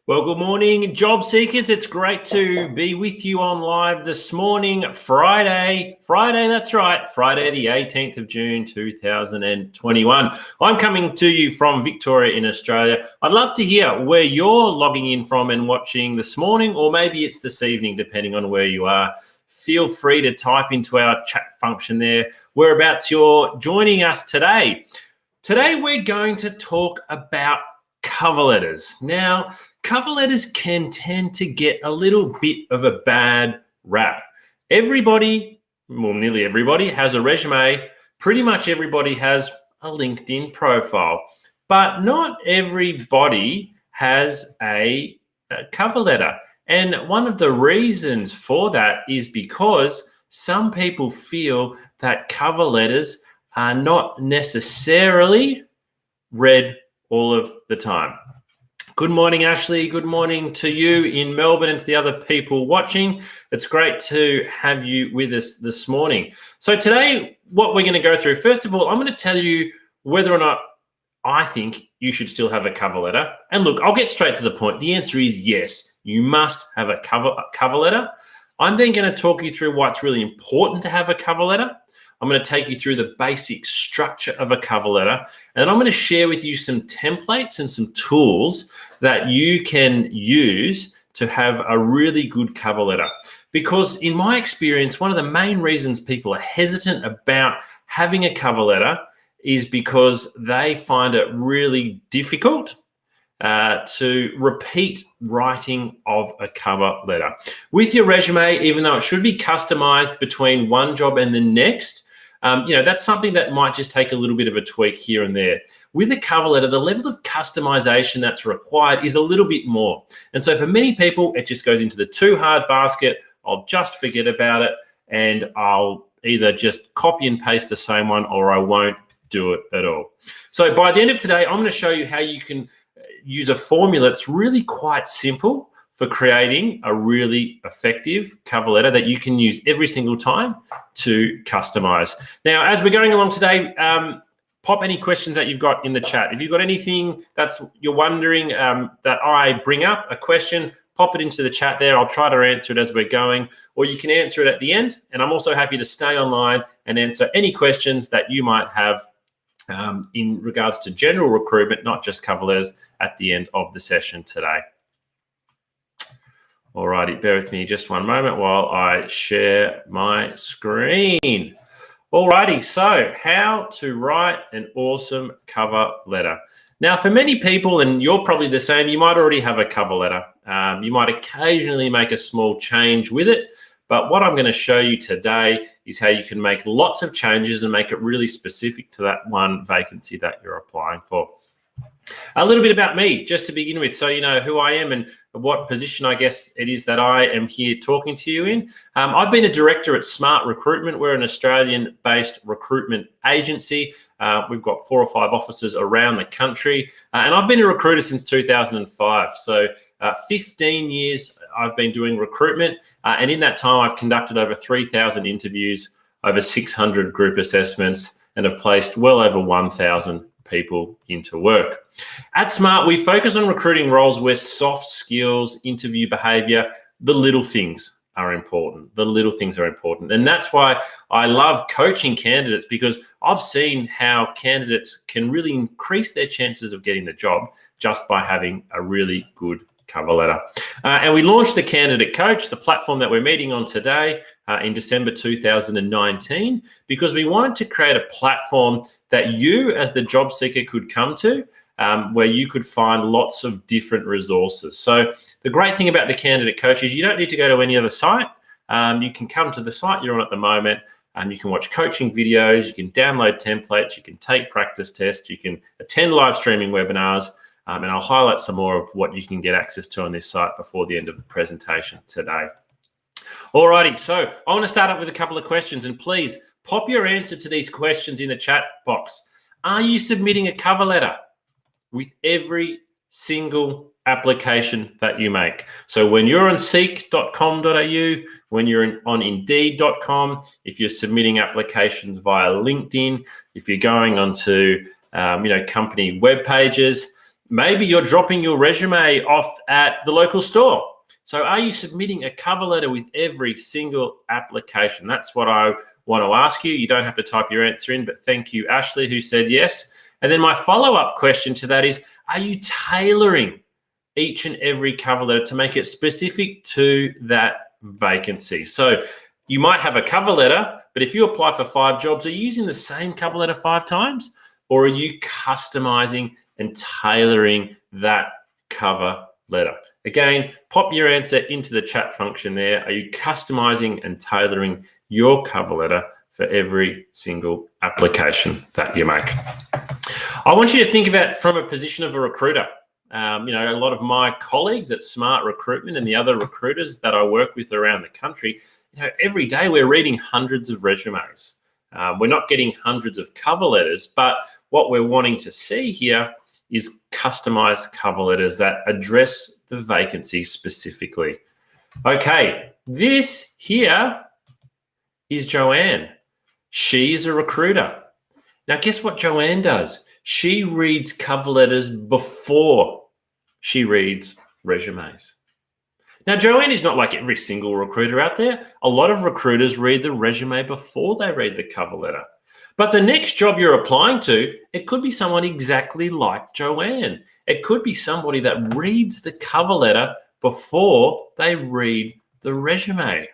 Well, good morning, job seekers. It's great to be with you on live this morning, Friday, that's right, Friday the 18th of June, 2021. I'm coming to you from Victoria in Australia. I'd love to hear where you're logging in from and watching this morning, or maybe it's this evening, depending on where you are. Feel free to type into our chat function there whereabouts you're joining us today. Today, we're going to talk about cover letters. Now, cover letters can tend to get a little bit of a bad rap. Everybody, well, nearly everybody has a resume. Pretty much everybody has a LinkedIn profile, but not everybody has a cover letter. And one of the reasons for that is because some people feel that cover letters are not necessarily read all of the time. Good morning, Ashley. Good morning to you in Melbourne and to the other people watching. It's great to have you with us this morning. So today, what we're going to go through, first of all, I'm going to tell you whether or not I think you should still have a cover letter. And look, I'll get straight to the point. The answer is yes, you must have a cover letter. I'm then going to talk you through why it's really important to have a cover letter. I'm going to take you through the basic structure of a cover letter, and then I'm going to share with you some templates and some tools that you can use to have a really good cover letter. Because in my experience, one of the main reasons people are hesitant about having a cover letter is because they find it really difficult to repeat writing of a cover letter. With your resume, even though it should be customized between one job and the next, that's something that might just take a little bit of a tweak here and there. With a cover letter, the level of customization that's required is a little bit more. And so for many people, it just goes into the too hard basket. I'll just forget about it and I'll either just copy and paste the same one or I won't do it at all. So by the end of today, I'm going to show you how you can use a formula that's really quite simple for creating a really effective cover letter that you can use every single time to customize. Now, as we're going along today, pop any questions that you've got in the chat. If you've got anything that's you're wondering that I bring up, a question, pop it into the chat there. I'll try to answer it as we're going, or you can answer it at the end. And I'm also happy to stay online and answer any questions that you might have in regards to general recruitment, not just cover letters, at the end of the session today. All righty, bear with me just one moment while I share my screen. All righty, so how to write an awesome cover letter. Now, for many people, and you're probably the same, you might already have a cover letter. You might occasionally make a small change with it, but what I'm going to show you today is how you can make lots of changes and make it really specific to that one vacancy that you're applying for. A little bit about me, just to begin with, so you know who I am and what position I guess it is that I am here talking to you in. I've been a director at Smart Recruitment. We're an Australian-based recruitment agency. We've got 4 or 5 offices around the country, and I've been a recruiter since 2005. So 15 years I've been doing recruitment, and in that time I've conducted over 3,000 interviews, over 600 group assessments, and have placed well over 1,000 people into work. At Smart, we focus on recruiting roles where soft skills, interview behavior, the little things are important. The little things are important. And that's why I love coaching candidates, because I've seen how candidates can really increase their chances of getting the job just by having a really good cover letter. And we launched the Candidate Coach, the platform that we're meeting on today, in December 2019, because we wanted to create a platform that you as the job seeker could come to, where you could find lots of different resources. So the great thing about the Candidate Coach is you don't need to go to any other site. You can come to the site you're on at the moment, and you can watch coaching videos, you can download templates, you can take practice tests, you can attend live streaming webinars, and I'll highlight some more of what you can get access to on this site before the end of the presentation today. Alrighty, so I want to start up with a couple of questions, and please pop your answer to these questions in the chat box. Are you submitting a cover letter with every single application that you make? So when you're on seek.com.au, when you're on indeed.com, if you're submitting applications via LinkedIn, if you're going onto company web pages, Maybe you're dropping your resume off at the local store. So are you submitting a cover letter with every single application? That's what I want to ask you. You don't have to type your answer in, but thank you, Ashley, who said yes. And then my follow-up question to that is, are you tailoring each and every cover letter to make it specific to that vacancy? So you might have a cover letter, but if you apply for 5 jobs, are you using the same cover letter 5 times? Or are you customizing and tailoring that cover letter? Again, pop your answer into the chat function there. Are you customizing and tailoring your cover letter for every single application that you make? I want you to think about it from a position of a recruiter. A lot of my colleagues at Smart Recruitment and the other recruiters that I work with around the country, every day we're reading hundreds of resumes. We're not getting hundreds of cover letters, but what we're wanting to see here is customized cover letters that address the vacancy specifically. Okay, this here is Joanne. She's a recruiter. Now, guess what Joanne does? She reads cover letters before she reads resumes. Now, Joanne is not like every single recruiter out there. A lot of recruiters read the resume before they read the cover letter. But the next job you're applying to, it could be someone exactly like Joanne. It could be somebody that reads the cover letter before they read the resume.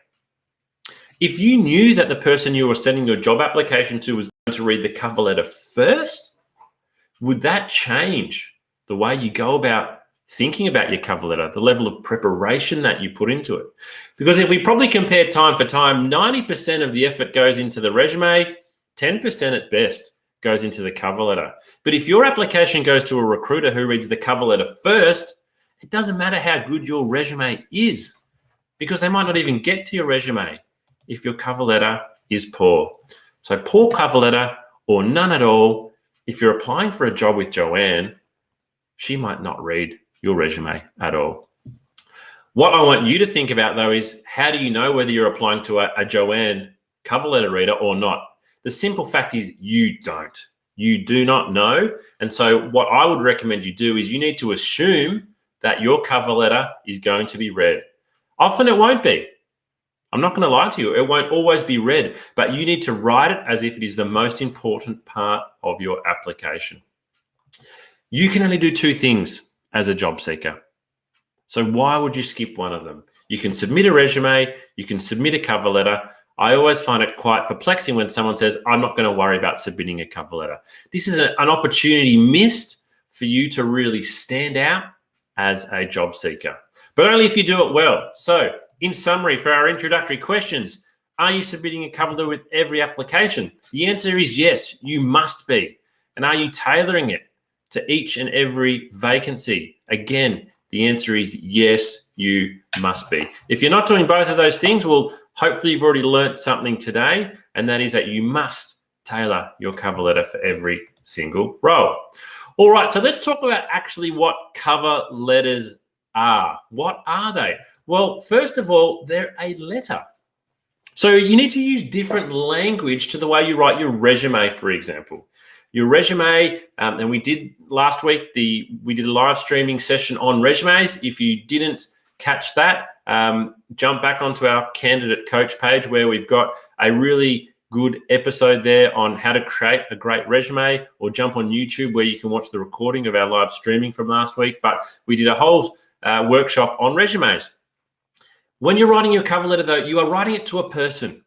If you knew that the person you were sending your job application to was going to read the cover letter first, would that change the way you go about thinking about your cover letter, the level of preparation that you put into it? Because if we probably compare time for time, 90% of the effort goes into the resume, 10% at best goes into the cover letter. But if your application goes to a recruiter who reads the cover letter first, it doesn't matter how good your resume is, because they might not even get to your resume if your cover letter is poor. So poor cover letter or none at all. If you're applying for a job with Joanne, she might not read your resume at all. What I want you to think about, though, is how do you know whether you're applying to a Joanne cover letter reader or not? The simple fact is you don't. You do not know. And so what I would recommend you do is you need to assume that your cover letter is going to be read. Often it won't be. I'm not going to lie to you. It won't always be read, but you need to write it as if it is the most important part of your application. You can only do 2 things as a job seeker. So why would you skip one of them? You can submit a resume, you can submit a cover letter. I always find it quite perplexing when someone says, I'm not going to worry about submitting a cover letter. This is an opportunity missed for you to really stand out as a job seeker, but only if you do it well. So in summary, for our introductory questions, are you submitting a cover letter with every application? The answer is yes, you must be. And are you tailoring it to each and every vacancy? Again, the answer is yes, you must be. If you're not doing both of those things, well, hopefully you've already learned something today, and that is that you must tailor your cover letter for every single role. All right, so let's talk about actually what cover letters are. What are they? Well, first of all, they're a letter. So you need to use different language to the way you write your resume, for example. Your resume, and we did last week, we did a live streaming session on resumes. If you didn't catch that, jump back onto our candidate coach page where we've got a really good episode there on how to create a great resume, or jump on YouTube where you can watch the recording of our live streaming from last week. But we did a whole workshop on resumes. When you're writing your cover letter, though, you are writing it to a person.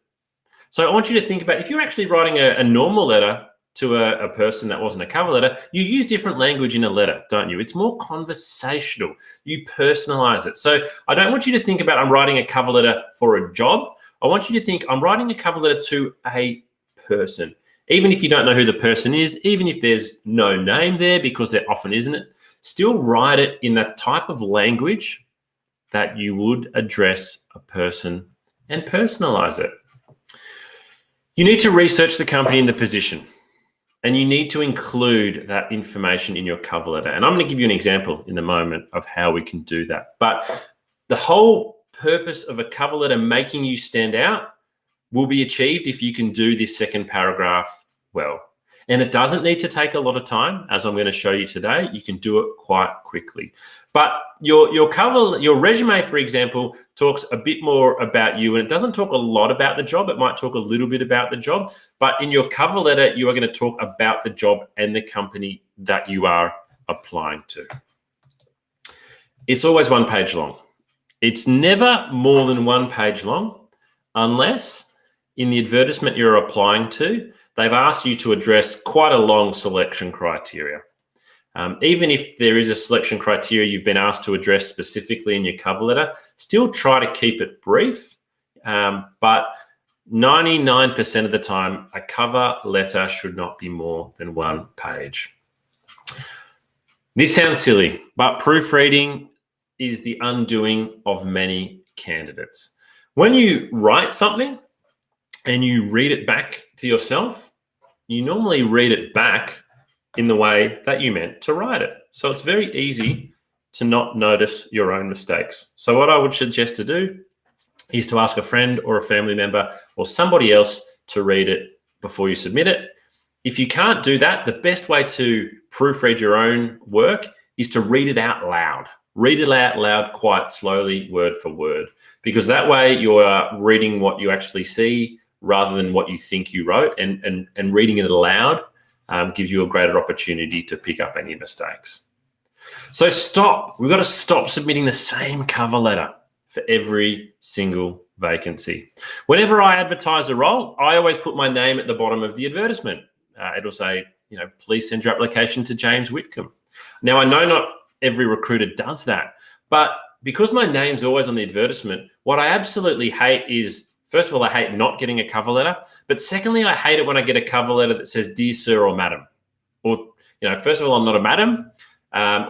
So I want you to think about, if you're actually writing a normal letter to a person that wasn't a cover letter, you use different language in a letter, don't you? It's more conversational. You personalize it. So I don't want you to think about, I'm writing a cover letter for a job. I want you to think, I'm writing a cover letter to a person. Even if you don't know who the person is, even if there's no name there, because there often isn't it, still write it in that type of language that you would address a person and personalize it. You need to research the company and the position, and you need to include that information in your cover letter. And I'm going to give you an example in a moment of how we can do that. But the whole purpose of a cover letter making you stand out will be achieved if you can do this second paragraph well. And it doesn't need to take a lot of time, as I'm going to show you today. You can do it quite quickly. But your resume, for example, talks a bit more about you, and it doesn't talk a lot about the job. It might talk a little bit about the job, but in your cover letter, you are going to talk about the job and the company that you are applying to. It's always 1 page long. It's never more than 1 page long, unless in the advertisement you're applying to, they've asked you to address quite a long selection criteria. Even if there is a selection criteria you've been asked to address specifically in your cover letter, still try to keep it brief. But 99% of the time, a cover letter should not be more than 1 page. This sounds silly, but proofreading is the undoing of many candidates. When you write something and you read it back to yourself, you normally read it back in the way that you meant to write it. So it's very easy to not notice your own mistakes. So what I would suggest to do is to ask a friend or a family member or somebody else to read it before you submit it. If you can't do that, the best way to proofread your own work is to read it out loud. Read it out loud quite slowly, word for word, because that way you're reading what you actually see rather than what you think you wrote, and reading it aloud gives you a greater opportunity to pick up any mistakes. So we've got to stop submitting the same cover letter for every single vacancy. Whenever I advertise a role, I always put my name at the bottom of the advertisement. It'll say, please send your application to James Whitcomb. Now, I know not every recruiter does that, but because my name's always on the advertisement, what I absolutely hate is, first of all, I hate not getting a cover letter, but secondly, I hate it when I get a cover letter that says, dear sir or madam, or, first of all, I'm not a madam,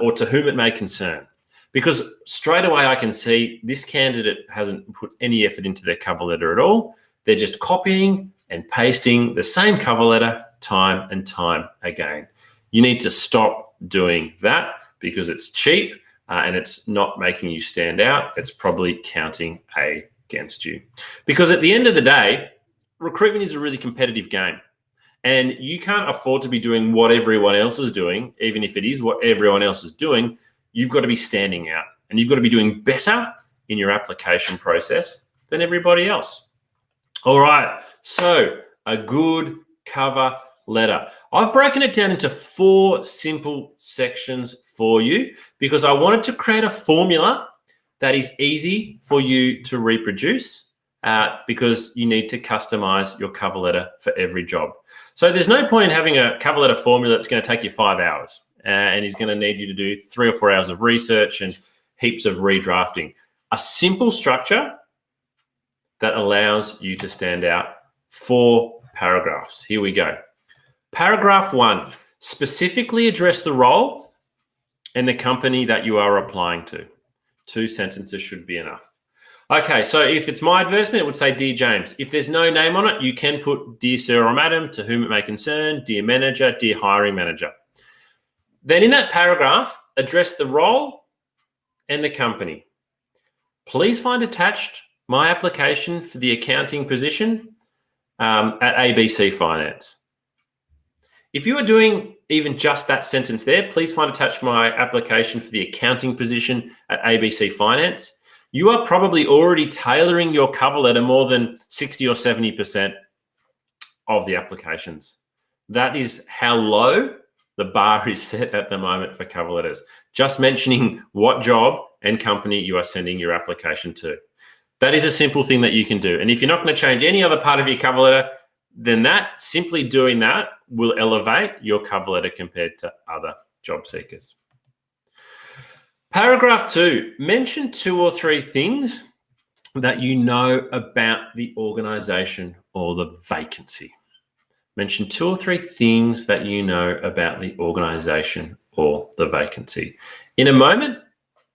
or to whom it may concern, because straight away I can see this candidate hasn't put any effort into their cover letter at all. They're just copying and pasting the same cover letter time and time again. You need to stop doing that because it's cheap and it's not making you stand out. It's probably counting against you. Because at the end of the day, recruitment is a really competitive game. And you can't afford to be doing what everyone else is doing, even if it is what everyone else is doing. You've got to be standing out, and you've got to be doing better in your application process than everybody else. All right, so a good cover letter. I've broken it down into 4 simple sections for you because I wanted to create a formula that is easy for you to reproduce because you need to customize your cover letter for every job. So there's no point in having a cover letter formula that's going to take you 5 hours and is going to need you to do 3 or 4 hours of research and heaps of redrafting. A simple structure that allows you to stand out. 4 paragraphs. Here we go. Paragraph 1, specifically address the role and the company that you are applying to. 2 sentences should be enough. Okay, so if it's my advertisement, it would say, Dear James. If there's no name on it, you can put Dear Sir or Madam, to whom it may concern, Dear Manager, Dear Hiring Manager. Then in that paragraph, address the role and the company. Please find attached my application for the accounting position at ABC Finance. If you are doing even just that sentence there, please find attached my application for the accounting position at ABC Finance. You are probably already tailoring your cover letter more than 60 or 70% of the applications. That is how low the bar is set at the moment for cover letters. Just mentioning what job and company you are sending your application to. That is a simple thing that you can do. And if you're not going to change any other part of your cover letter, then simply doing that will elevate your cover letter compared to other job seekers. Paragraph 2, mention 2 or 3 things that you know about the organization or the vacancy. Mention 2 or 3 things that you know about the organization or the vacancy. In a moment,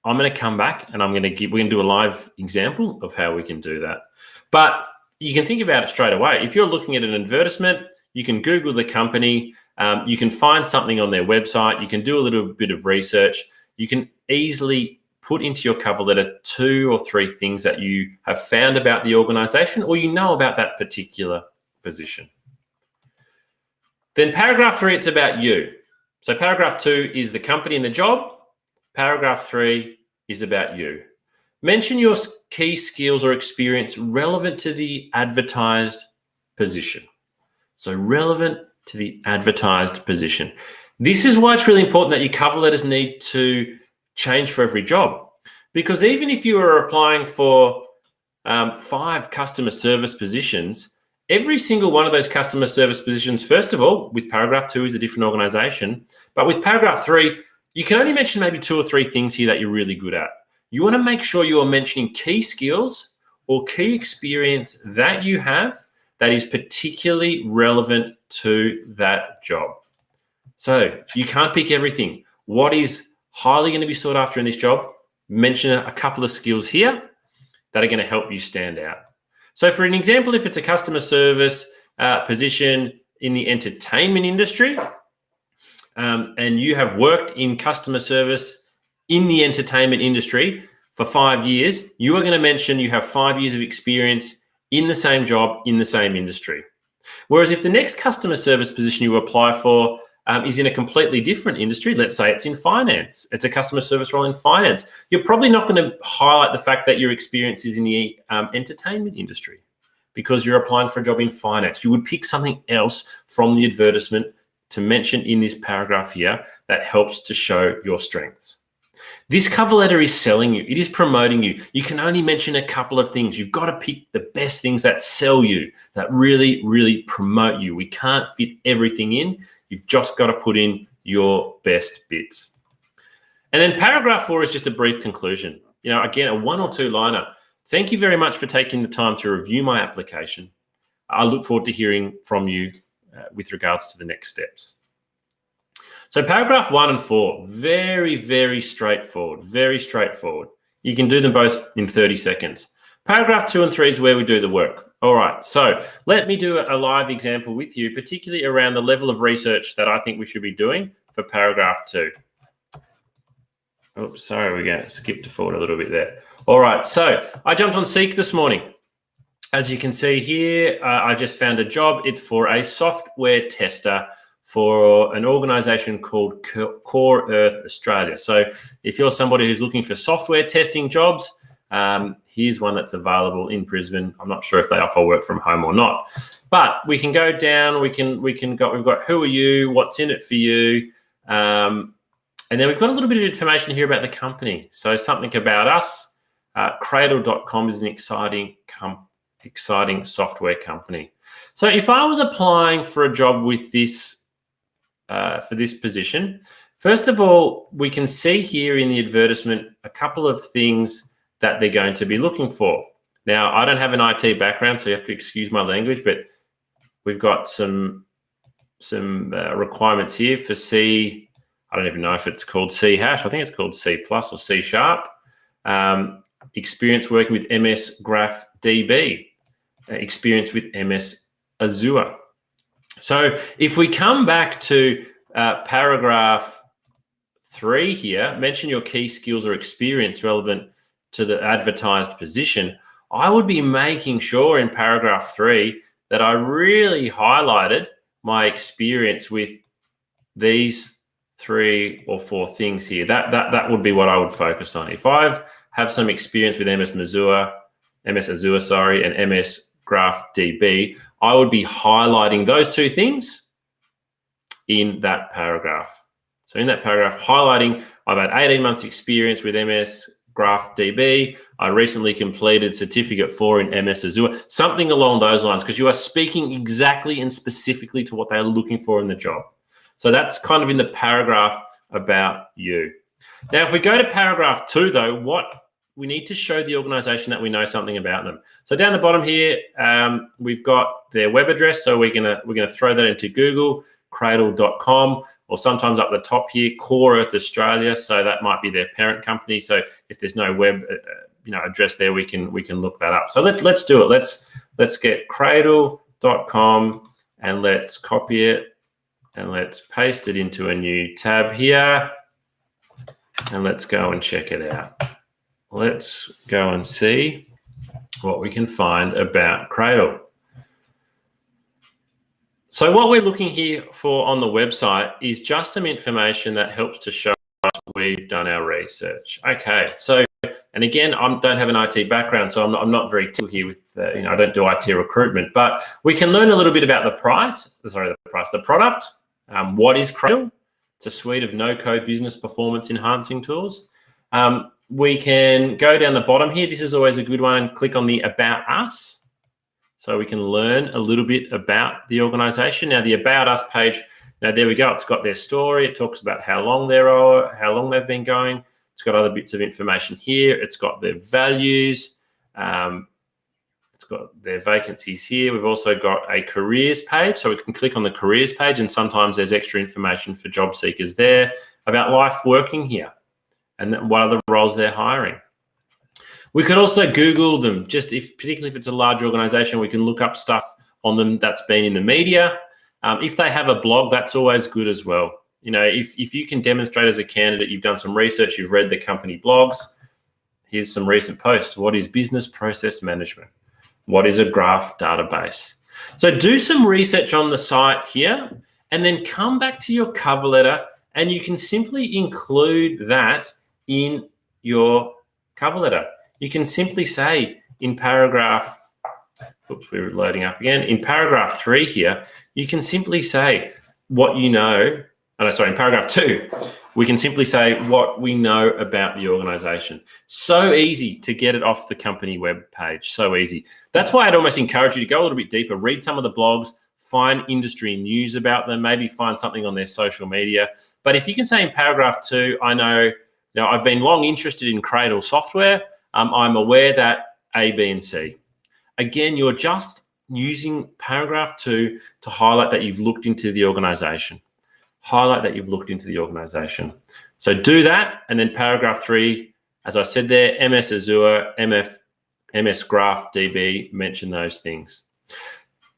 I'm going to come back and we're going to do a live example of how we can do that. But you can think about it straight away. If you're looking at an advertisement, you can Google the company, you can find something on their website, you can do a little bit of research, you can easily put into your cover letter 2 or 3 things that you have found about the organization or you know about that particular position. Then paragraph 3, it's about you. So paragraph 2 is the company and the job. Paragraph 3 is about you. Mention your key skills or experience relevant to the advertised position. So relevant to the advertised position. This is why it's really important that your cover letters need to change for every job. Because even if you are applying for 5 customer service positions, every single one of those customer service positions, first of all, with paragraph 2 is a different organization. But with paragraph 3, you can only mention maybe 2 or 3 things here that you're really good at. You want to make sure you are mentioning key skills or key experience that you have that is particularly relevant to that job. So you can't pick everything. What is highly going to be sought after in this job? Mention a couple of skills here that are going to help you stand out. So for an example, if it's a customer service position in the entertainment industry, and you have worked in customer service in the entertainment industry for 5 years, you are going to mention you have 5 years of experience in the same job, in the same industry. Whereas if the next customer service position you apply for is in a completely different industry, let's say it's in finance, it's a customer service role in finance, you're probably not going to highlight the fact that your experience is in the entertainment industry because you're applying for a job in finance. You would pick something else from the advertisement to mention in this paragraph here that helps to show your strengths. This cover letter is selling you. It is promoting you. You can only mention a couple of things. You've got to pick the best things that sell you, that really, really promote you. We can't fit everything in. You've just got to put in your best bits. And then paragraph 4 is just a brief conclusion. Again, a 1 or 2 liner. Thank you very much for taking the time to review my application. I look forward to hearing from you with regards to the next steps. So paragraph 1 and 4, very, very straightforward, very straightforward. You can do them both in 30 seconds. Paragraph 2 and 3 is where we do the work. All right, so let me do a live example with you, particularly around the level of research that I think we should be doing for paragraph 2. Oops, sorry, we're going to skip forward a little bit there. All right, so I jumped on Seek this morning. As you can see here, I just found a job. It's for a software tester for an organization called Core Earth Australia. So if you're somebody who's looking for software testing jobs, here's one that's available in Brisbane. I'm not sure if they offer work from home or not, but we can go down. We've got who are you, what's in it for you, and then we've got a little bit of information here about the company. So something about us. Cradle.com is an exciting software company. So if I was applying for a job with this, for this position, first of all, we can see here in the advertisement a couple of things that they're going to be looking for. Now, I don't have an IT background, so you have to excuse my language, but we've got some requirements here for C. I don't even know if it's called C#. I think it's called C+ or C#. Experience working with MS Graph DB, experience with MS Azure. So if we come back to paragraph 3 here, mention your key skills or experience relevant to the advertised position, I would be making sure in paragraph 3 that I really highlighted my experience with these 3 or 4 things here. That would be what I would focus on. If I have some experience with MS Azure, and MS Graph DB, I would be highlighting those 2 things in that paragraph. So in that paragraph, highlighting I've had 18 months experience with MS Graph DB. I recently completed Certificate 4 in MS Azure, something along those lines, because you are speaking exactly and specifically to what they're looking for in the job. So that's kind of in the paragraph about you. Now, if we go to paragraph 2, though, we need to show the organization that we know something about them. So down the bottom here, we've got their web address. So we're gonna throw that into Google, cradle.com, or sometimes up the top here, Core Earth Australia. So that might be their parent company. So if there's no web address there, we can look that up. So let's do it. Let's get cradle.com and let's copy it and let's paste it into a new tab here. And let's go and check it out. Let's go and see what we can find about Cradle. So what we're looking here for on the website is just some information that helps to show us we've done our research. Okay, so, and again, I don't have an IT background, so I'm not very technical here with, I don't do IT recruitment, but we can learn a little bit about the product. What is Cradle? It's a suite of no-code business performance enhancing tools. We can go down the bottom here. This is always a good one, and click on the About Us. So we can learn a little bit about the organization. Now, the About Us page, now there we go. It's got their story. It talks about how long they've been going. It's got other bits of information here. It's got their values. It's got their vacancies here. We've also got a careers page. So we can click on the careers page, and sometimes there's extra information for job seekers there about life working here and what other roles they're hiring. We could also Google them, particularly if it's a large organization, we can look up stuff on them that's been in the media. If they have a blog, that's always good as well. If you can demonstrate as a candidate, you've done some research, you've read the company blogs, here's some recent posts. What is business process management? What is a graph database? So do some research on the site here, and then come back to your cover letter, and you can simply include that in your cover letter. You can simply say in paragraph, we're loading up again. In paragraph 3 here, you can simply say what you know. In paragraph 2, we can simply say what we know about the organization. So easy to get it off the company web page, so easy. That's why I'd almost encourage you to go a little bit deeper, read some of the blogs, find industry news about them, maybe find something on their social media. But if you can say in paragraph 2, I know, I've been long interested in Cradle software. I'm aware that A, B, and C. Again, you're just using paragraph 2 to highlight that you've looked into the organization. Highlight that you've looked into the organization. So do that, and then paragraph 3, as I said there, MS Azure, MS Graph DB, mention those things.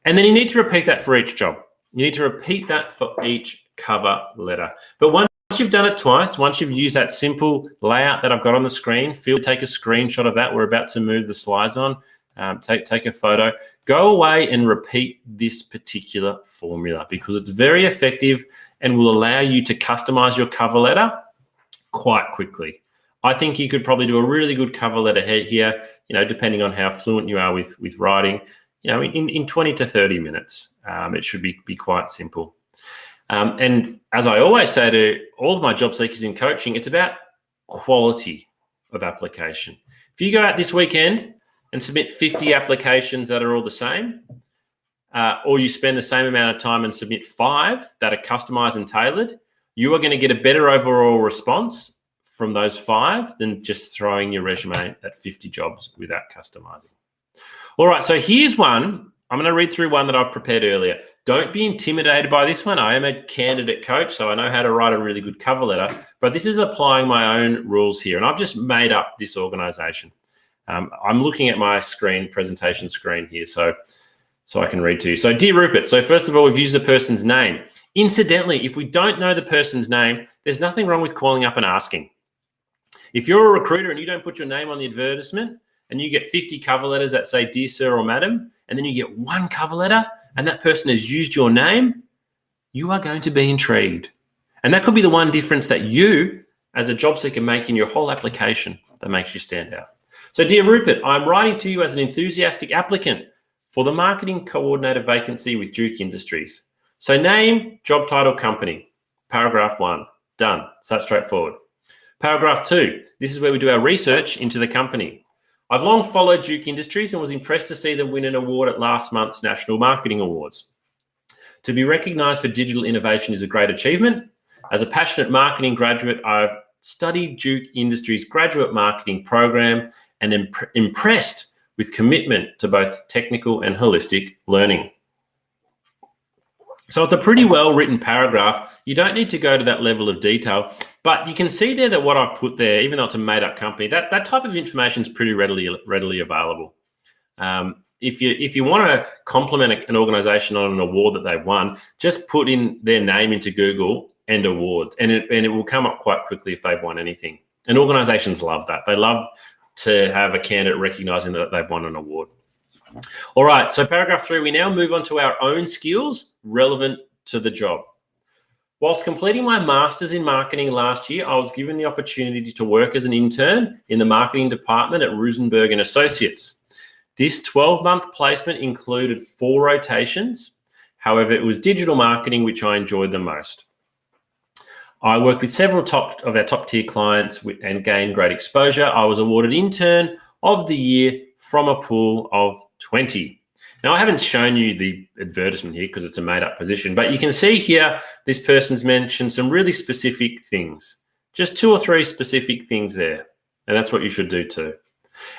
And then you need to repeat that for each job. You need to repeat that for each cover letter. But once you've done it twice, once you've used that simple layout that I've got on the screen, take a screenshot of that. We're about to move the slides on. Take a photo. Go away and repeat this particular formula, because it's very effective and will allow you to customize your cover letter quite quickly. I think you could probably do a really good cover letter here, depending on how fluent you are with writing, in 20 to 30 minutes. It should be quite simple. And as I always say to all of my job seekers in coaching, it's about quality of application. If you go out this weekend and submit 50 applications that are all the same, or you spend the same amount of time and submit 5 that are customized and tailored, you are going to get a better overall response from those 5 than just throwing your resume at 50 jobs without customizing. All right, so here's one. I'm going to read through one that I've prepared earlier. Don't be intimidated by this one. I am a candidate coach, so I know how to write a really good cover letter, but this is applying my own rules here, and I've just made up this organization. I'm looking at my presentation screen here, so I can read to you. So, dear Rupert, so first of all, we've used the person's name. Incidentally, if we don't know the person's name, there's nothing wrong with calling up and asking. If you're a recruiter and you don't put your name on the advertisement, and you get 50 cover letters that say, dear sir or madam, and then you get one cover letter and that person has used your name, you are going to be intrigued. And that could be the one difference that you, as a job seeker, make in your whole application that makes you stand out. So, dear Rupert, I'm writing to you as an enthusiastic applicant for the marketing coordinator vacancy with Duke Industries. So name, job title, company. Paragraph 1, done. So that's straightforward. Paragraph 2, this is where we do our research into the company. I've long followed Duke Industries and was impressed to see them win an award at last month's National Marketing Awards. To be recognised for digital innovation is a great achievement. As a passionate marketing graduate, I've studied Duke Industries' graduate marketing program and impressed with commitment to both technical and holistic learning. So it's a pretty well-written paragraph. You don't need to go to that level of detail, but you can see there that what I've put there, even though it's a made-up company, that type of information is pretty readily available. If you want to compliment an organization on an award that they've won, just put in their name into Google and awards, and it will come up quite quickly if they've won anything. And organizations love that. They love to have a candidate recognizing that they've won an award. All right, so paragraph 3, we now move on to our own skills relevant to the job. Whilst completing my master's in marketing last year, I was given the opportunity to work as an intern in the marketing department at Rosenberg and Associates. This 12-month placement included 4 rotations. However, it was digital marketing which I enjoyed the most. I worked with several of our top-tier clients and gained great exposure. I was awarded Intern of the Year from a pool of 20. Now, I haven't shown you the advertisement here because it's a made-up position, but you can see here this person's mentioned some really specific things, just 2 or 3 specific things there, and that's what you should do too.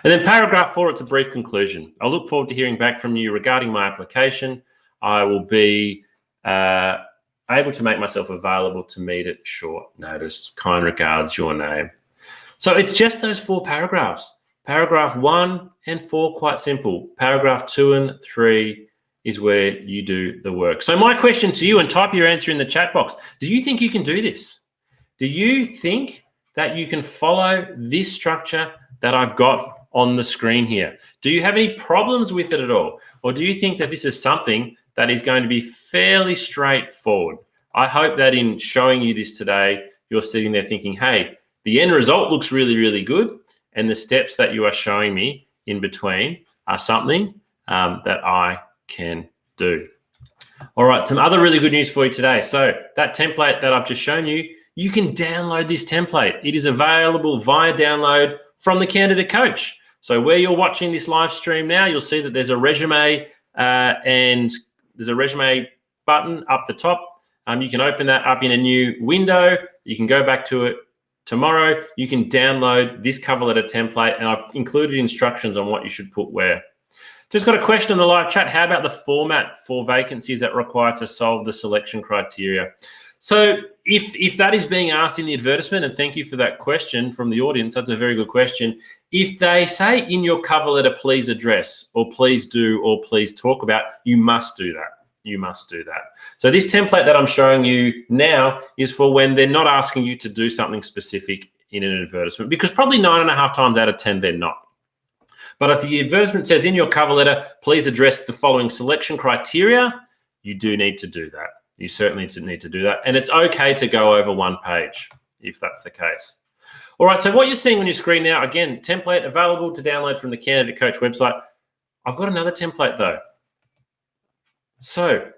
And then paragraph 4, it's a brief conclusion. I look forward to hearing back from you regarding my application. I will be able to make myself available to meet at short notice. Kind regards, your name. So it's just those 4 paragraphs. Paragraph 1 and 4, quite simple. Paragraph 2 and 3 is where you do the work. So my question to you, and type your answer in the chat box, do you think you can do this? Do you think that you can follow this structure that I've got on the screen here? Do you have any problems with it at all? Or do you think that this is something that is going to be fairly straightforward? I hope that in showing you this today, you're sitting there thinking, hey, the end result looks really, really good. And the steps that you are showing me in between are something that I can do. All right, some other really good news for you today. So that template that I've just shown you, you can download this template. It is available via download from the Candidate Coach. So where you're watching this live stream now, you'll see that there's a resume and there's a resume button up the top. You can open that up in a new window. You can go back to it tomorrow. You can download this cover letter template, and I've included instructions on what you should put where. Just got a question in the live chat. How about the format for vacancies that require to solve the selection criteria? So if that is being asked in the advertisement, and thank you for that question from the audience, that's a very good question. If they say in your cover letter, please address, or please do, or please talk about, you must do that. You must do that. So this template that I'm showing you now is for when they're not asking you to do something specific in an advertisement, because probably 9.5 times out of 10, they're not. But if the advertisement says in your cover letter, please address the following selection criteria, you do need to do that. You certainly need to do that. And it's okay to go over 1 page if that's the case. All right, so what you're seeing on your screen now, again, template available to download from the Candidate Coach website. I've got another template though. So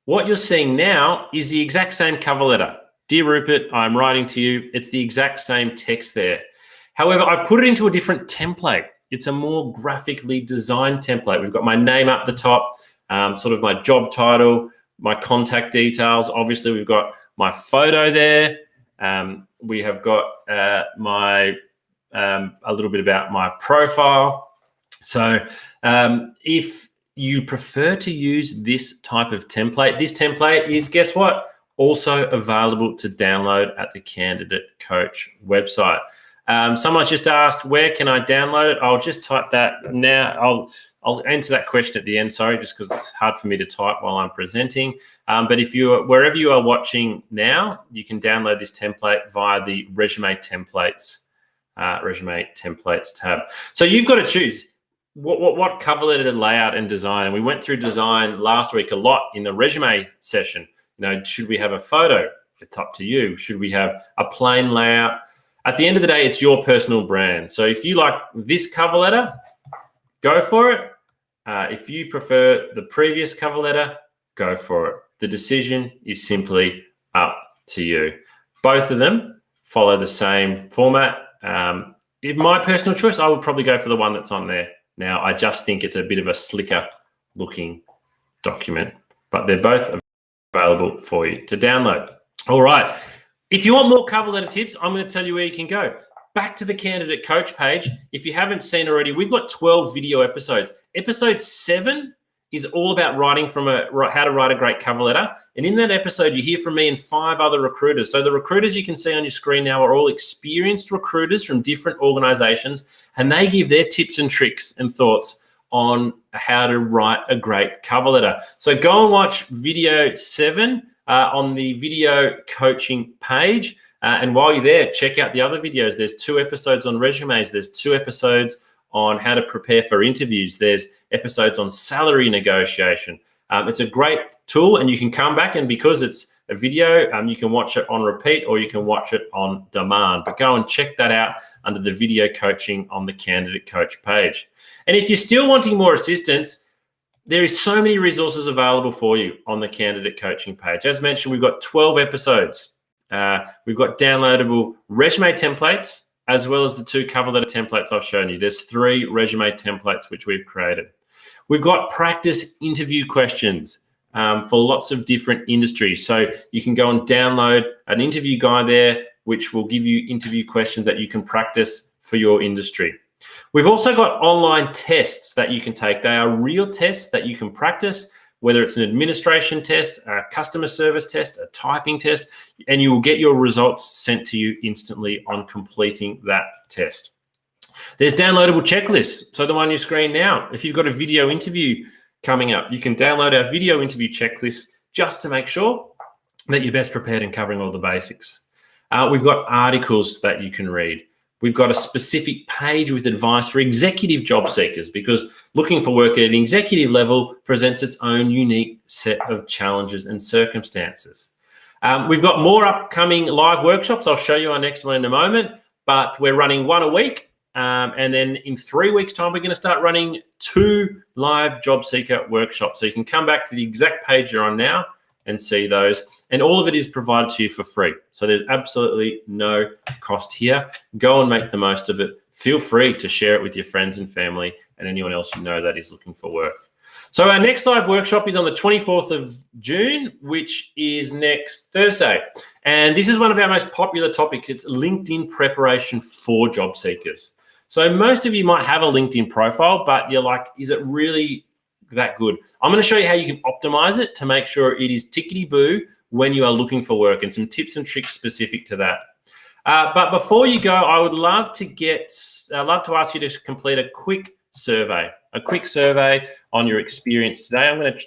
what you're seeing now is the exact same cover letter. Dear Rupert, I'm writing to you. It's the exact same text there. However, I've put it into a different template. It's a more graphically designed template. We've got my name up the top, sort of my job title, my contact details. Obviously, we've got my photo there. We have got a little bit about my profile. So if you prefer to use this type of template, this template is, guess what? Also available to download at the Candidate Coach website. Someone's just asked, where can I download it? I'll just type that now. I'll answer that question at the end, sorry, just because it's hard for me to type while I'm presenting. But if wherever you are watching now, you can download this template via the Resume Templates tab. So you've got to choose what cover letter layout and design. And we went through design last week a lot in the resume session. Should we have a photo? It's up to you. Should we have a plain layout? At the end of the day, it's your personal brand. So if you like this cover letter, go for it. If you prefer the previous cover letter, go for it. The decision is simply up to you. Both of them follow the same format. If my personal choice, I would probably go for the one that's on there. Now, I just think it's a bit of a slicker looking document, but they're both available for you to download. All right. If you want more cover letter tips, I'm going to tell you where you can go. Back to the Candidate Coach page. If you haven't seen already, we've got 12 video episodes. Episode 7 is all about how to write a great cover letter. And in that episode, you hear from me and 5 other recruiters. So the recruiters you can see on your screen now are all experienced recruiters from different organizations, and they give their tips and tricks and thoughts on how to write a great cover letter. So go and watch video 7 on the video coaching page. And while you're there, check out the other videos. There's 2 episodes on resumes. There's 2 episodes on how to prepare for interviews. There's episodes on salary negotiation. It's a great tool, and you can come back, and because it's a video, you can watch it on repeat or you can watch it on demand. But go and check that out under the video coaching on the Candidate Coach page. And if you're still wanting more assistance, there is so many resources available for you on the Candidate Coaching page. As mentioned, we've got 12 episodes. We've got downloadable resume templates, as well as the 2 cover letter templates I've shown you. There's 3 resume templates which we've created. We've got practice interview questions for lots of different industries. So you can go and download an interview guide there, which will give you interview questions that you can practice for your industry. We've also got online tests that you can take. They are real tests that you can practice, whether it's an administration test, a customer service test, a typing test, and you will get your results sent to you instantly on completing that test. There's downloadable checklists. So the one on your screen now, if you've got a video interview coming up, you can download our video interview checklist just to make sure that you're best prepared and covering all the basics. We've got articles that you can read. We've got a specific page with advice for executive job seekers, because looking for work at an executive level presents its own unique set of challenges and circumstances. We've got more upcoming live workshops. I'll show you our next one in a moment, but we're running 1 a week. And then in 3 weeks' time, we're going to start running 2 live job seeker workshops. So you can come back to the exact page you're on now and see those. And all of it is provided to you for free. So there's absolutely no cost here. Go and make the most of it. Feel free to share it with your friends and family and anyone else you know that is looking for work. So our next live workshop is on the 24th of June, which is next Thursday. And this is one of our most popular topics. It's LinkedIn preparation for job seekers. So most of you might have a LinkedIn profile, but you're like, is it really that good? I'm going to show you how you can optimize it to make sure it is tickety-boo when you are looking for work, and some tips and tricks specific to that. But before you go, I would love to ask you to complete a quick survey on your experience today. I'm going to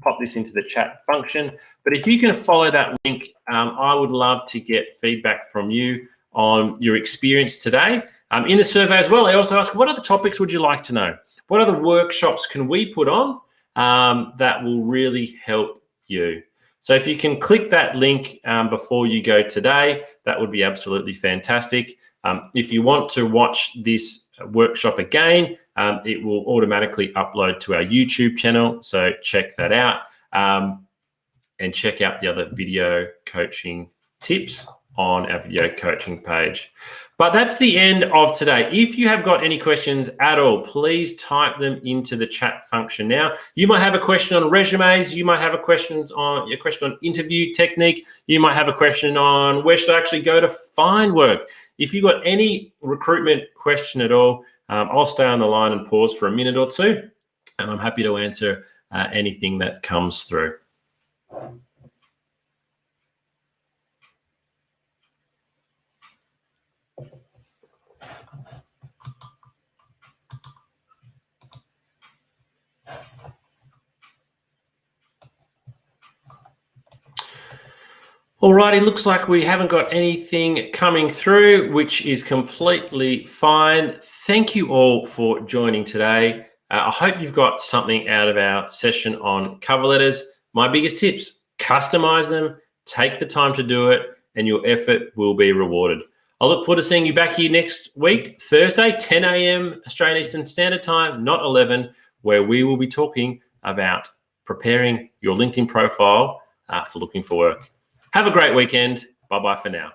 pop this into the chat function, but if you can follow that link, I would love to get feedback from you on your experience today. In the survey as well, I also ask, what other topics would you like to know? What other workshops can we put on that will really help you? So if you can click that link before you go today, that would be absolutely fantastic. If you want to watch this workshop again, it will automatically upload to our YouTube channel. So check that out and check out the other video coaching tips on our video coaching page. But that's the end of today. If you have got any questions at all, please type them into the chat function now. You might have a question on resumes. You might have a question on interview technique. You might have a question on where should I actually go to find work. If you've got any recruitment question at all, I'll stay on the line and pause for a minute or two, and I'm happy to answer anything that comes through. All right, it looks like we haven't got anything coming through, which is completely fine. Thank you all for joining today. I hope you've got something out of our session on cover letters. My biggest tips, customize them, take the time to do it, and your effort will be rewarded. I look forward to seeing you back here next week, Thursday, 10 a.m. Australian Eastern Standard Time, not 11, where we will be talking about preparing your LinkedIn profile for looking for work. Have a great weekend. Bye-bye for now.